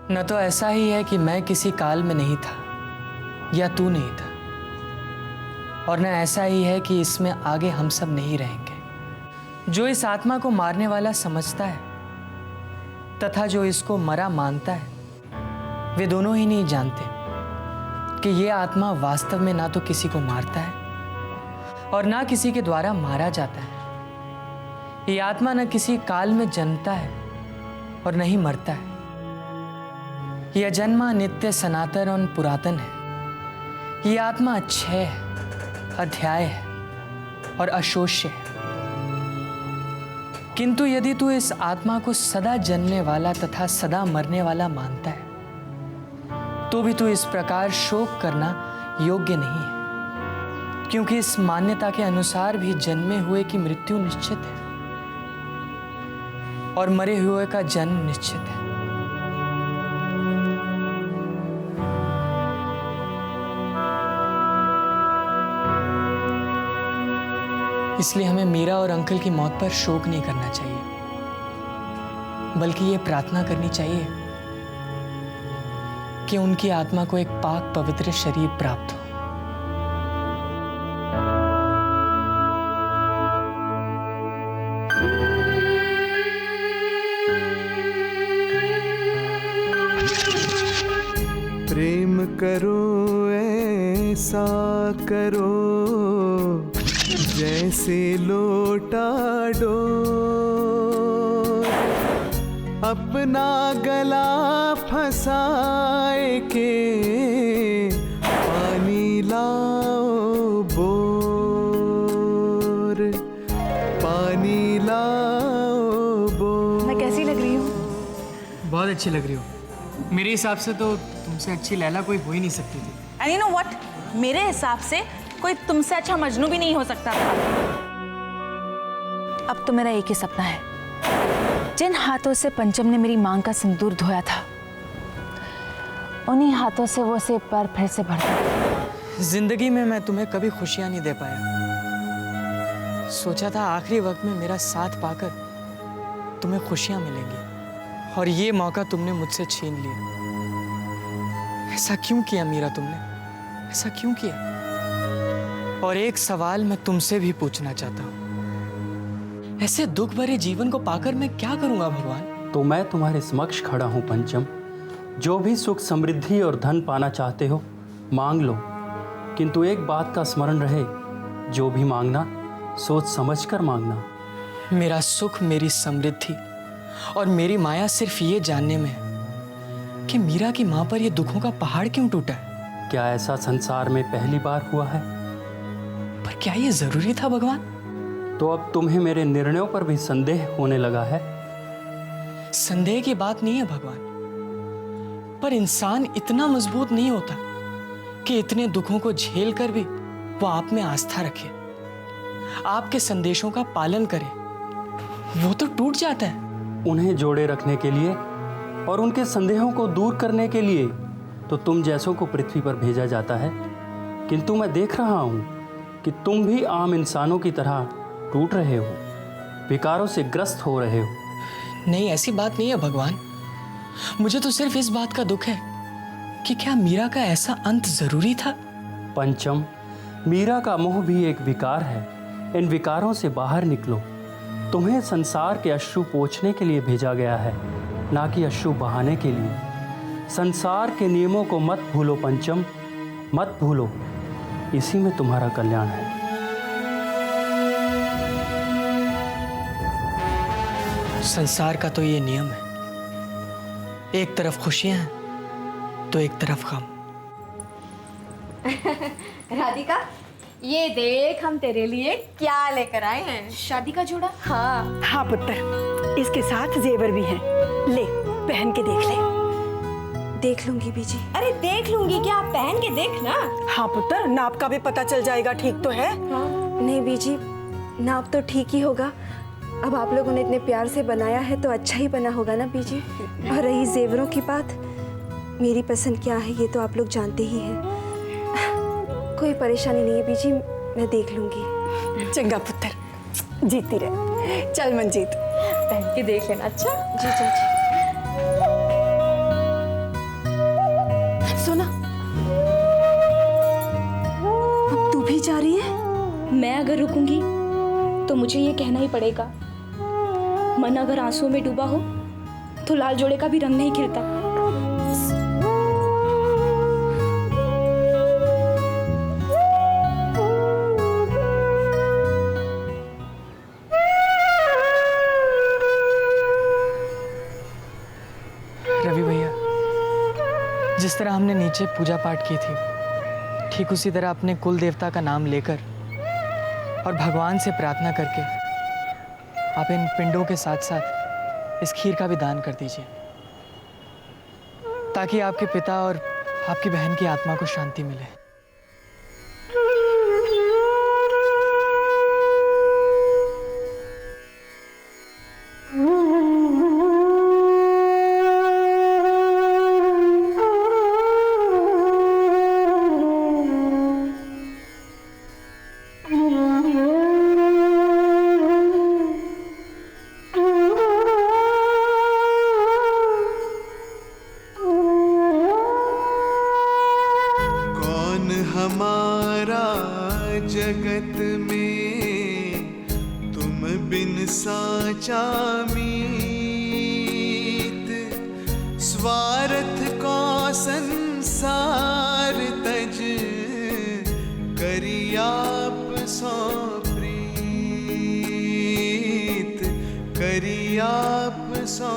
न तो ऐसा ही है कि मैं किसी काल में नहीं था या तू नहीं था, और न ऐसा ही है कि इसमें आगे हम सब नहीं रहेंगे। जो इस आत्मा को मारने वाला समझता है तथा जो इसको मरा मानता है, वे दोनों ही नहीं जानते कि ये आत्मा वास्तव में ना तो किसी को मारता है और ना किसी के द्वारा मारा जाता है। ये आत्मा न किसी काल में जन्मता है और न ही मरता है। यह जन्मा नित्य सनातन और पुरातन है। यह आत्मा अक्षय है, अध्याय है और अशोष्य है। किंतु यदि तू इस आत्मा को सदा जन्मने वाला तथा सदा मरने वाला मानता है, तो भी तू इस प्रकार शोक करना योग्य नहीं है, क्योंकि इस मान्यता के अनुसार भी जन्मे हुए की मृत्यु निश्चित है और मरे हुए का जन्म निश्चित है। इसलिए हमें मीरा और अंकल की मौत पर शोक नहीं करना चाहिए, बल्कि ये प्रार्थना करनी चाहिए कि उनकी आत्मा को एक पाक पवित्र शरीर प्राप्त हो। प्रेम करो ऐसा करो जैसे लोटा डोर, अपना गला फंसाए के पानी लाओ बोर, पानी लाओ बोर। मैं कैसी लग रही हूँ? बहुत अच्छी लग रही हो। मेरे हिसाब से तो तुमसे अच्छी लैला कोई हो ही नहीं सकती थी। एंड यू नो व्हाट, मेरे हिसाब से कोई तुमसे अच्छा मजनू भी नहीं हो सकता था। अब तो मेरा एक ही सपना है, जिन हाथों से पंचम ने मेरी मांग का सिंदूर धोया था, उन्हीं हाथों से वो उसे एक बार फिर से भर दूं। जिंदगी में मैं तुम्हें कभी खुशियां नहीं दे पाया। सोचा था आखिरी वक्त में मेरा साथ पाकर तुम्हें खुशियां मिलेंगी, और ये मौका तुमने मुझसे छीन लिया। ऐसा क्यों किया मीरा तुमने? ऐसा क्यों किया? और एक सवाल मैं तुमसे भी पूछना चाहता हूँ, ऐसे दुख भरे जीवन को पाकर मैं क्या करूंगा भगवान? तो मैं तुम्हारे समक्ष खड़ा हूँ पंचम। जो भी सुख समृद्धि और धन पाना चाहते हो मांग लो, किंतु एक बात का स्मरण रहे, जो भी मांगना सोच समझकर मांगना। मेरा सुख, मेरी समृद्धि और मेरी माया सिर्फ ये जानने में है कि मीरा की मां पर ये दुखों का पहाड़ क्यों टूटा है। क्या ऐसा संसार में पहली बार हुआ है? पर क्या ये जरूरी था भगवान? तो अब तुम्हें मेरे निर्णयों पर भी संदेह होने लगा है? संदेह की बात नहीं है भगवान, पर इंसान इतना मजबूत नहीं होता कि इतने दुखों को झेल कर भी वो आप में आस्था रखे, आपके संदेशों का पालन करे। वो तो टूट जाता है। उन्हें जोड़े रखने के लिए और उनके संदेहों को दूर करने के लिए तो तुम जैसों को पृथ्वी पर भेजा जाता है, किंतु मैं देख रहा हूँ कि तुम भी आम इंसानों की तरह टूट रहे हो, विकारों से ग्रस्त हो रहे हो। नहीं, ऐसी बात नहीं है भगवान। मुझे तो सिर्फ इस बात का दुख है कि क्या मीरा का ऐसा अंत जरूरी था? पंचम, मीरा का मोह भी एक विकार है। इन विकारों से बाहर निकलो। तुम्हें संसार के अश्रु पोंछने के लिए भेजा गया है, ना कि अश्रु बहाने के लिए। संसार के नियमों को मत भूलो पंचम, मत भूलो, इसी में तुम्हारा कल्याण है। संसार का तो ये नियम है, एक तरफ खुशियां हैं तो एक तरफ गम। राधिका, ये देख हम तेरे लिए क्या लेकर आए हैं। शादी का जोड़ा। हाँ हाँ पुत्र, इसके साथ जेवर भी हैं। ले पहन के देख ले। देख लूंगी बीजी। अरे देख लूंगी क्या, आप पहन के देख ना। हाँ पुत्र, नाप का भी पता चल जाएगा, ठीक तो है? हाँ। नहीं बीजी, नाप तो ठीक ही होगा। अब आप लोगों ने इतने प्यार से बनाया है तो अच्छा ही बना होगा ना बीजी। और रही जेवरों की बात, मेरी पसंद क्या है ये तो आप लोग जानते ही हैं। कोई परेशानी नहीं है बीजी, मैं देख लूंगी। चंगा पुत्र, जीती रहे। चल मंजीत, पहन के देख लेना। अच्छा जी जी जी। सोना, अब तू भी जा रही है? मैं अगर रुकूंगी तो मुझे ये कहना ही पड़ेगा, मन अगर आंसुओं में डूबा हो तो लाल जोड़े का भी रंग नहीं खिलता। रवि भैया, जिस तरह हमने नीचे पूजा पाठ की थी, ठीक उसी तरह अपने कुल देवता का नाम लेकर और भगवान से प्रार्थना करके आप इन पिंडों के साथ साथ इस खीर का भी दान कर दीजिए, ताकि आपके पिता और आपकी बहन की आत्मा को शांति मिले। हमारा जगत में तुम बिन साचा मीत, स्वार्थ को संसार तज करी आप सो प्रीत, करी आप सो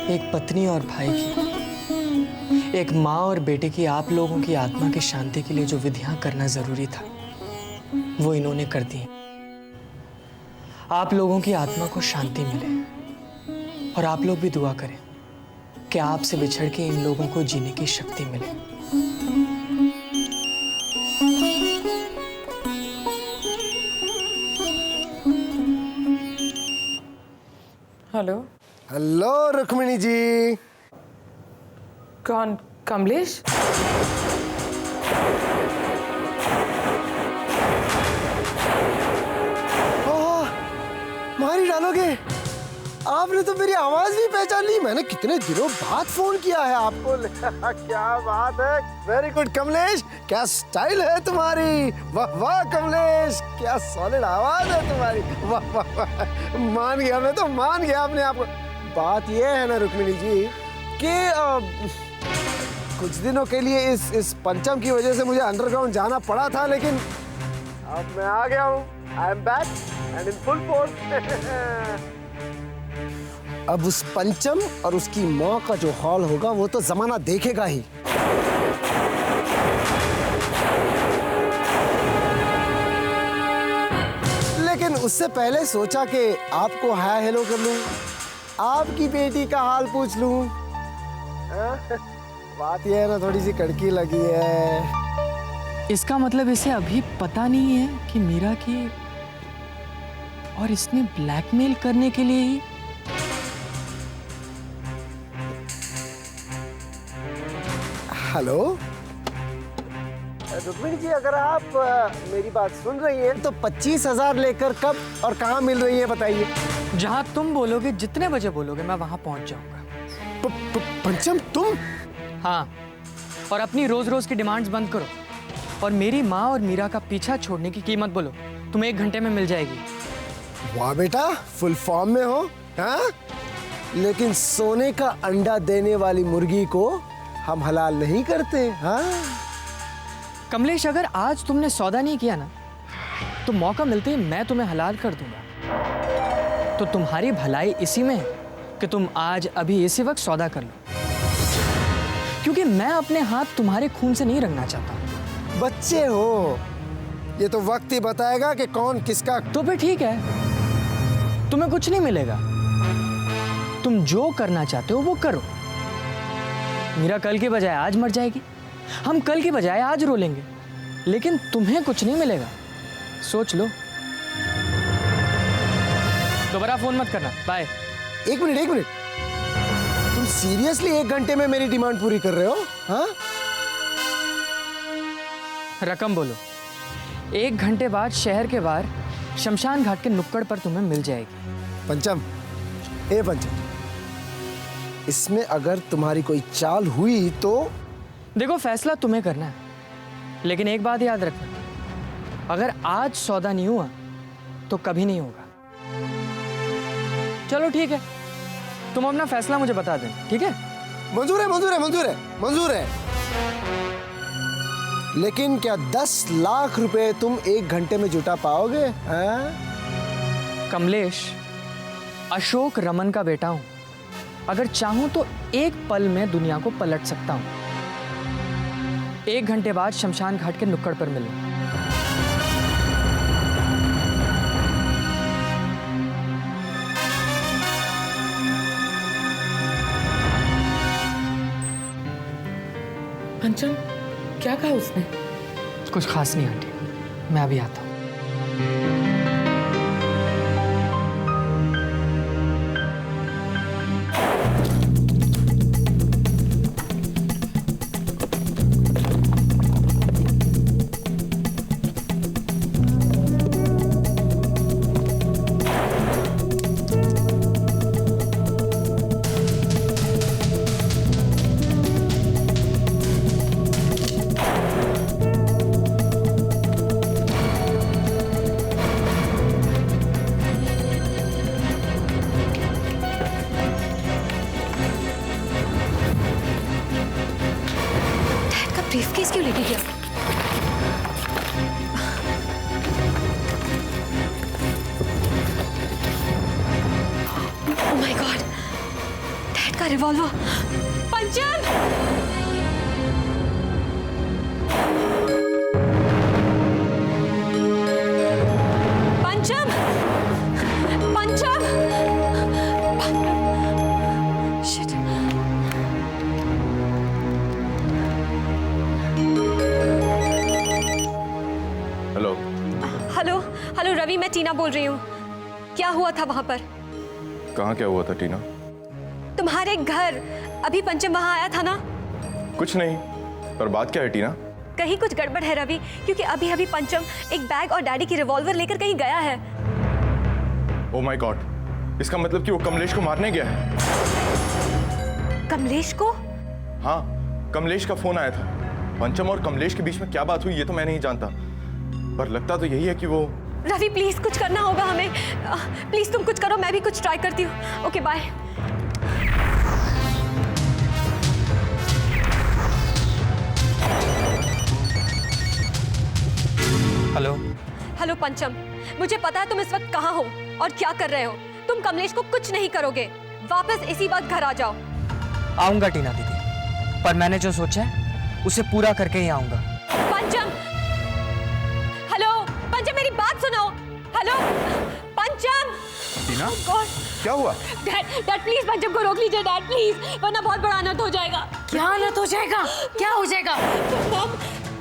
एक पत्नी और भाई की, एक माँ और बेटे की, आप लोगों की आत्मा की शांति के लिए जो विधियां करना जरूरी था वो इन्होंने कर दी। आप लोगों की आत्मा को शांति मिले और आप लोग भी दुआ करें कि आपसे बिछड़ के इन लोगों को जीने की शक्ति मिले। हेलो। हेलो रुक्मिणी जी। कौन? कमलेश? मारी डालोगे? आपने तो मेरी आवाज भी पहचान ली। मैंने कितने दिनों बाद फोन किया है आपको। क्या बात है, वेरी गुड कमलेश, क्या स्टाइल है तुम्हारी। वाह वाह कमलेश, क्या सॉलिड आवाज है तुम्हारी। वाह वाह वाह, मान गया, मैं तो मान गया अपने आप को। बात ये है ना रुक्मिणी जी कि कुछ दिनों के लिए इस पंचम की वजह से मुझे अंडरग्राउंड जाना पड़ा था, लेकिन अब मैं आ गया हूँ। I am back and in full force. अब उस पंचम और उसकी माँ का जो हॉल होगा वो तो जमाना देखेगा ही। लेकिन उससे पहले सोचा कि आपको हाय हेलो कर लूं, आपकी बेटी का हाल पूछ लूं। बात यह है ना, थोड़ी सी कड़की लगी है। इसका मतलब इसे अभी पता नहीं है कि मीरा की, और इसने ब्लैकमेल करने के लिए ही। हेलो रुक्मिणी जी, अगर आप मेरी बात सुन रही हैं तो 25,000 लेकर कब और कहाँ मिल रही है बताइए। जहां तुम बोलोगे, जितने बजे बोलोगे, मैं वहां पहुंच जाऊंगा। पंचम तुम? हाँ, और अपनी रोज रोज की डिमांड्स बंद करो और मेरी माँ और मीरा का पीछा छोड़ने की कीमत बोलो। तुम्हें 1 घंटे में मिल जाएगी। वाह बेटा, फुल फॉर्म में हो। हाँ, लेकिन सोने का अंडा देने वाली मुर्गी को हम हलाल नहीं करते। हाँ कमलेश, अगर आज तुमने सौदा नहीं किया ना, तो मौका मिलते ही मैं तुम्हें हलाल कर दूंगा। तो तुम्हारी भलाई इसी में है कि तुम आज अभी इसी वक्त सौदा कर लो, क्योंकि मैं अपने हाथ तुम्हारे खून से नहीं रंगना चाहता। बच्चे हो, ये तो वक्त ही बताएगा कि कौन किसका। तो फिर ठीक है, तुम्हें कुछ नहीं मिलेगा। तुम जो करना चाहते हो वो करो। मीरा कल के बजाय आज मर जाएगी, हम कल के बजाय आज रो लेंगे, लेकिन तुम्हें कुछ नहीं मिलेगा। सोच लो। दोबारा फोन मत करना। बाय। एक मिनट, तुम सीरियसली 1 घंटे में मेरी डिमांड पूरी कर रहे हो? हाँ, रकम बोलो। 1 घंटे बाद शहर के बाहर शमशान घाट के नुक्कड़ पर तुम्हें मिल जाएगी। पंचम, ए पंचम, इसमें अगर तुम्हारी कोई चाल हुई तो? देखो, फैसला तुम्हें करना है, लेकिन एक बात याद रखना, अगर आज सौदा नहीं हुआ तो कभी नहीं होगा। चलो ठीक है, तुम अपना फैसला मुझे बता देना, ठीक है? मंजूर है, मंजूर है, मंजूर है, मंजूर है। लेकिन क्या 10 लाख रुपए तुम 1 घंटे में जुटा पाओगे? कमलेश, अशोक रमन का बेटा हूं। अगर चाहूं तो एक पल में दुनिया को पलट सकता हूं। 1 घंटे बाद शमशान घाट के नुक्कड़ पर मिलना। पंचम, क्या कहा उसने? कुछ खास नहीं आंटी, मैं अभी आता हूं। ब्रीफकेस क्यों लेके गया? ओह माय गॉड, डैड का रिवॉल्वर। पंचम! पंचम! पंचम! शिट। हेलो हेलो रवि, मैं टीना बोल रही हूँ। क्या हुआ था वहां पर? कहाँ क्या हुआ था टीना? तुम्हारे घर अभी पंचम वहां आया था ना? कुछ नहीं, पर बात क्या है टीना? कहीं कुछ गड़बड़ है रवि, क्योंकि अभी अभी पंचम एक बैग और डैडी की रिवॉल्वर लेकर कहीं गया है। ओह माय गॉड, इसका मतलब कि वो कमलेश को मारने गया है। कमलेश को? हाँ, कमलेश का फोन आया था। पंचम और कमलेश के बीच में क्या बात हुई ये तो मैं नहीं जानता, पर लगता तो यही है कि वो। रवि प्लीज कुछ करना होगा हमें। प्लीज तुम कुछ करो, मैं भी कुछ ट्राई करती हूँ। Okay bye. हेलो हेलो पंचम, मुझे पता है तुम इस वक्त कहाँ हो और क्या कर रहे हो। तुम कमलेश को कुछ नहीं करोगे। वापस इसी वक्त घर आ जाओ। आऊंगा टीना दीदी, पर मैंने जो सोचा है उसे पूरा करके ही आऊंगा। पंचम, हेलो पंचम, मेरी बात सुनो। हेलो पंचम। टीना, गॉड, क्या हुआ? डैड प्लीज पंचम को रोक लीजिए डैड प्लीज, वरना बहुत बड़ा अनर्थ हो जाएगा। क्या अनर्थ हो जाएगा? क्या हो जाएगा?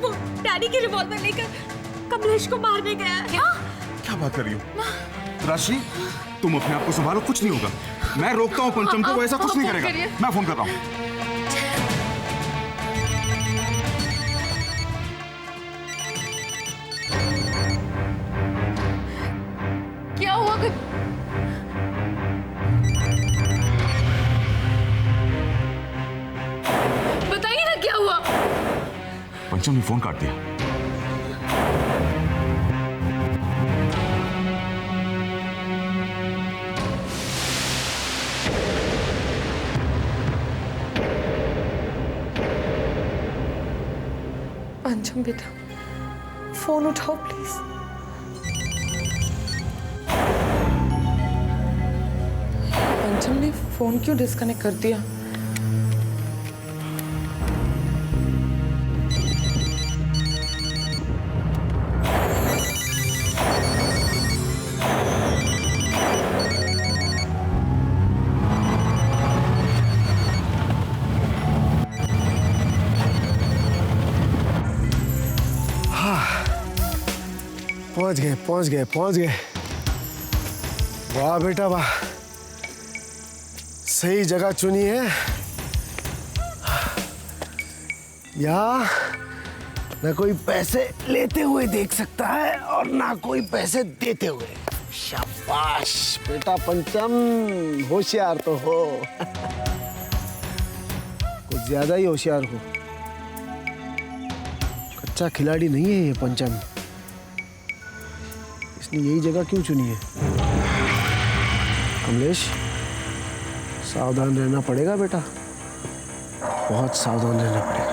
वो डैडी की रिवॉल्वर लेकर कमलेश को मारने गया है। क्या बात कर रही हो? राशि, तुम अपने आप को संभालो, कुछ नहीं होगा। मैं रोकता हूँ पंचम को, वो ऐसा कुछ नहीं करेगा। मैं फोन कर रहा हूँ। क्या हुआ? बताइए ना क्या हुआ? पंचम ने फोन काट दिया। पंचम बेटा, फोन उठाओ प्लीज। पंचम ने फोन क्यों डिस्कनेक्ट कर दिया? पहुंच गए, पहुंच गए, पहुंच गए। वाह बेटा वाह, सही जगह चुनी है। या ना कोई पैसे लेते हुए देख सकता है और ना कोई पैसे देते हुए। शाबाश बेटा पंचम, होशियार तो हो। कुछ ज्यादा ही होशियार हो। कच्चा खिलाड़ी नहीं है ये पंचम। इसने यही जगह क्यों चुनी है? कमलेश, सावधान रहना पड़ेगा बेटा, बहुत सावधान रहना पड़ेगा।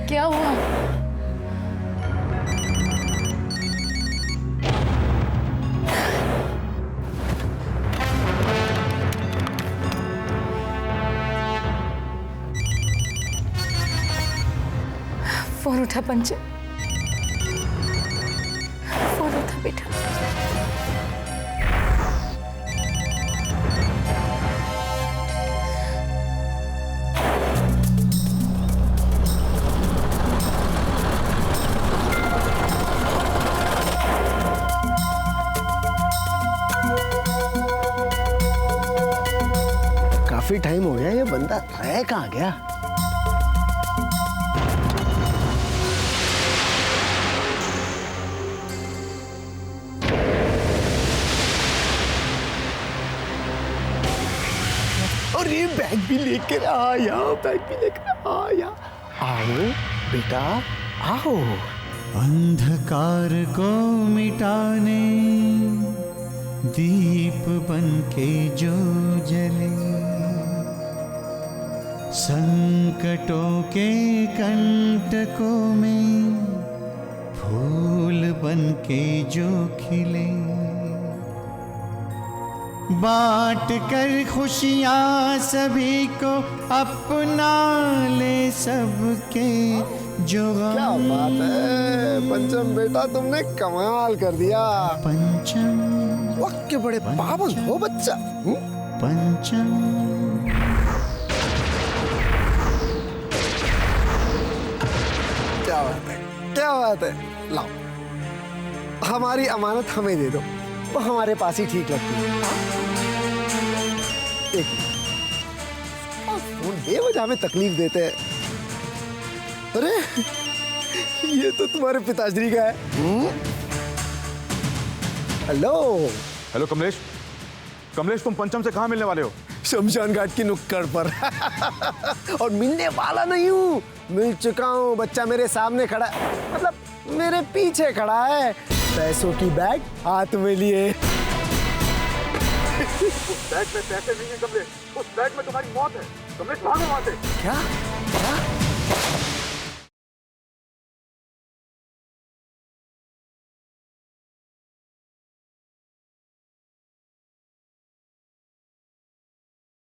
क्या हुआ? फोन उठा पंचम, फोन उठा बेटा। काफी टाइम हो गया, ये बंदा रह कहाँ गया? और ये बैग भी लेकर आया, बैग भी लेकर आया। आओ बेटा आओ। अंधकार को मिटाने दीप बनके जो जले, संकटों के कंटकों में फूल बनके जो खिले, बांट कर खुशियाँ सभी को अपना ले सबके जो क्या बात है पंचम बेटा, तुमने कमाल कर दिया। पंचम वक्त के बड़े पाबंद हो बच्चा। पंचम क्या बात है, क्या बात है। लाओ, हमारी अमानत हमें दे दो, वो हमारे पास ही ठीक लगती है। बेवजह हमें तकलीफ देते हैं। अरे ये तो तुम्हारे पिताश्री का है। हेलो हेलो कमलेश, कमलेश तुम पंचम से कहाँ मिलने वाले हो? शमशान घाट की नुक्कड़ पर। और मिलने वाला नहीं हूँ, मिल चुका हूँ। बच्चा मेरे सामने खड़ा है, मतलब मेरे पीछे खड़ा है, पैसों की बैग हाथ में लिए। बैग में पैसे नहीं है कमलेश, उस बैग में तुम्हारी मौत है। कमलेश भागो वहाँ से। क्या?